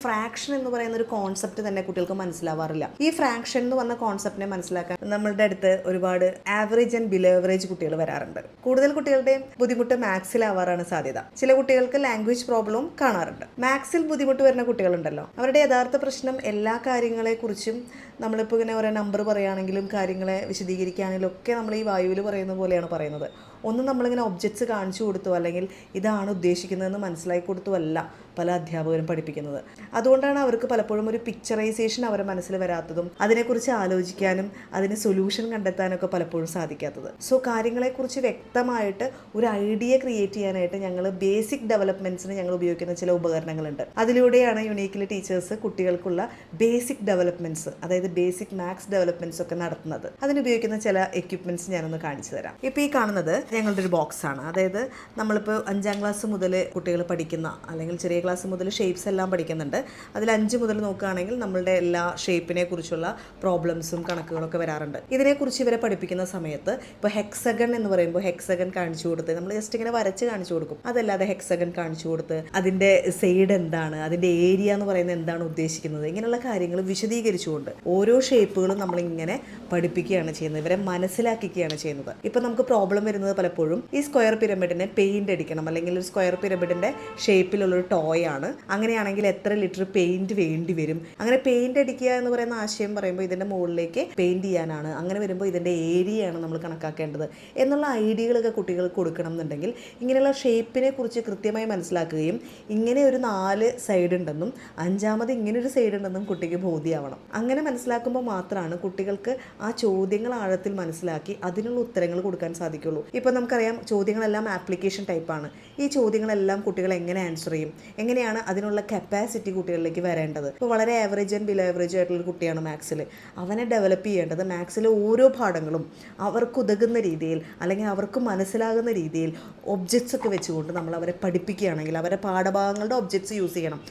Fraction എന്ന് പറയുന്ന ഒരു കോൺസെപ്റ്റ് തന്നെ കുട്ടികൾക്ക് മനസ്സിലാവാറില്ല. ഈ ഫ്രാക്ഷൻ എന്ന് പറഞ്ഞ കോൺസെപ്റ്റിനെ മനസ്സിലാക്കാൻ നമ്മളുടെ അടുത്ത് ഒരുപാട് ആവറേജ് ആൻഡ് ബിലോ ആവറേജ് കുട്ടികൾ വരാറുണ്ട്. കൂടുതൽ കുട്ടികളുടെയും ബുദ്ധിമുട്ട് മാത്സിലാവാറാണ് സാധ്യത. ചില കുട്ടികൾക്ക് ലാംഗ്വേജ് പ്രോബ്ലവും കാണാറുണ്ട്. മാത്സിൽ ബുദ്ധിമുട്ട് വരുന്ന കുട്ടികളുണ്ടല്ലോ, അവരുടെ യഥാർത്ഥ പ്രശ്നം എല്ലാ കാര്യങ്ങളെക്കുറിച്ചും നമ്മളിപ്പോൾ ഇങ്ങനെ ഓരോ നമ്പർ പറയുകയാണെങ്കിലും കാര്യങ്ങളെ വിശദീകരിക്കുകയാണെങ്കിലും ഒക്കെ നമ്മൾ ഈ വായുവിൽ പറയുന്ന പോലെയാണ് പറയുന്നത്. ഒന്നും നമ്മളിങ്ങനെ ഒബ്ജക്ട്സ് കാണിച്ചു കൊടുത്തു അല്ലെങ്കിൽ ഇതാണ് ഉദ്ദേശിക്കുന്നതെന്ന് മനസ്സിലാക്കി കൊടുത്തു അല്ല പല അധ്യാപകരും പഠിപ്പിക്കുന്നത്. അതുകൊണ്ടാണ് അവർക്ക് പലപ്പോഴും ഒരു പിക്ചറൈസേഷൻ അവരുടെ മനസ്സിൽ വരാത്തതും അതിനെക്കുറിച്ച് ആലോചിക്കാനും അതിന് സൊല്യൂഷൻ കണ്ടെത്താനൊക്കെ പലപ്പോഴും സാധിക്കാത്തത്. സോ കാര്യങ്ങളെക്കുറിച്ച് വ്യക്തമായിട്ട് ഒരു ഐഡിയ ക്രിയേറ്റ് ചെയ്യാനായിട്ട് ഞങ്ങൾ ബേസിക് ഡെവലപ്മെൻറ്റ്സിന് ഞങ്ങൾ ഉപയോഗിക്കുന്ന ചില ഉപകരണങ്ങളുണ്ട്. അതിലൂടെയാണ് യുണീക്കിലി ടീച്ചേഴ്സ് കുട്ടികൾക്കുള്ള ബേസിക് ഡെവലപ്മെൻറ്റ്സ്, അതായത് ബേസിക് മാത്സ് ഡെവലപ്മെൻറ്റ്സ് ഒക്കെ നടത്തുന്നത്. അതിനുപയോഗിക്കുന്ന ചില എക്യുപ്മെൻറ്റ്സ് ഞാനൊന്ന് കാണിച്ചു തരാം. ഇപ്പോൾ ഈ കാണുന്നത് ഞങ്ങളുടെ ഒരു ബോക്സാണ്. അതായത് നമ്മളിപ്പോൾ 5ാം ക്ലാസ് മുതൽ കുട്ടികൾ പഠിക്കുന്ന അല്ലെങ്കിൽ ചെറിയ ക്ലാസ് മുതൽ ഷേപ്സ് എല്ലാം പഠിക്കുന്നുണ്ട്. അതിൽ 5 മുതൽ നോക്കുകയാണെങ്കിൽ നമ്മളുടെ എല്ലാ ഷേപ്പിനെ കുറിച്ചുള്ള പ്രോബ്ലംസും കണക്കുകളൊക്കെ വരാറുണ്ട്. ഇതിനെക്കുറിച്ച് ഇവരെ പഠിപ്പിക്കുന്ന സമയത്ത് ഇപ്പോൾ ഹെക്സഗൺ എന്ന് പറയുമ്പോൾ ഹെക്സഗൺ കാണിച്ചു കൊടുത്ത് നമ്മൾ ജസ്റ്റ് ഇങ്ങനെ വരച്ച് കാണിച്ചു കൊടുക്കും. അതല്ലാതെ ഹെക്സഗൺ കാണിച്ചു കൊടുത്ത് അതിൻ്റെ സൈഡ് എന്താണ്, അതിൻ്റെ ഏരിയ എന്ന് പറയുന്നത് എന്താണ് ഉദ്ദേശിക്കുന്നത്, ഇങ്ങനെയുള്ള കാര്യങ്ങൾ വിശദീകരിച്ചുകൊണ്ട് ഓരോ ഷേപ്പുകളും നമ്മളിങ്ങനെ പഠിപ്പിക്കുകയാണ് ചെയ്യുന്നത്, ഇവരെ മനസ്സിലാക്കിക്കുകയാണ് ചെയ്യുന്നത്. ഇപ്പം നമുക്ക് പ്രോബ്ലം വരുന്നത് പലപ്പോഴും ഈ സ്ക്വയർ പിരമിഡിനെ പെയിന്റ് അടിക്കണം, അല്ലെങ്കിൽ ഒരു സ്ക്വയർ പിരമിഡിന്റെ ഷേപ്പിലുള്ളൊരു ടോയ് ആണ്, അങ്ങനെയാണെങ്കിൽ എത്ര ലിറ്റർ പെയിന്റ് വേണ്ടി വരും, അങ്ങനെ പെയിന്റ് അടിക്കുക എന്ന് പറയുന്ന ആശയം പറയുമ്പോൾ ഇതിന്റെ മുകളിലേക്ക് പെയിന്റ് ചെയ്യാനാണ്, അങ്ങനെ വരുമ്പോൾ ഇതിന്റെ ഏരിയയാണ് നമ്മൾ കണക്കാക്കേണ്ടത് എന്നുള്ള ഐഡിയകളൊക്കെ കുട്ടികൾക്ക് കൊടുക്കണം എന്നുണ്ടെങ്കിൽ ഇങ്ങനെയുള്ള ഷേപ്പിനെ കുറിച്ച് കൃത്യമായി മനസ്സിലാക്കുകയും ഇങ്ങനെ ഒരു 4 സൈഡ് ഉണ്ടെന്നും 5ാമത് ഇങ്ങനെ ഒരു സൈഡ് ഉണ്ടെന്നും കുട്ടിക്ക് ബോധ്യമാവണം. അങ്ങനെ മനസ്സിലാക്കുമ്പോൾ മാത്രമാണ് കുട്ടികൾക്ക് ആ ചോദ്യങ്ങൾ ആഴത്തിൽ മനസ്സിലാക്കി അതിനുള്ള ഉത്തരങ്ങൾ കൊടുക്കാൻ സാധിക്കുള്ളൂ. ഇപ്പോൾ നമുക്കറിയാം ചോദ്യങ്ങളെല്ലാം ആപ്ലിക്കേഷൻ ടൈപ്പാണ്. ഈ ചോദ്യങ്ങളെല്ലാം കുട്ടികൾ എങ്ങനെ ആൻസർ ചെയ്യും, എങ്ങനെയാണ് അതിനുള്ള കപ്പാസിറ്റി കുട്ടികളിലേക്ക് വരേണ്ടത്. ഇപ്പോൾ വളരെ ആവറേജ് ആൻഡ് ബിലോ ആവറേജ് ആയിട്ടുള്ള കുട്ടിയാണ് മാത്സിൽ, അവനെ ഡെവലപ്പ് ചെയ്യേണ്ടത് മാത്സിലെ ഓരോ പാഠങ്ങളും അവർക്ക് ഉതകുന്ന രീതിയിൽ അല്ലെങ്കിൽ അവർക്ക് മനസ്സിലാകുന്ന രീതിയിൽ ഒബ്ജക്ട്സ് ഒക്കെ വെച്ചുകൊണ്ട് നമ്മൾ അവരെ പഠിപ്പിക്കുകയാണെങ്കിൽ അവരുടെ പാഠഭാഗങ്ങളുടെ ഒബ്ജക്ട്സ് യൂസ് ചെയ്യണം.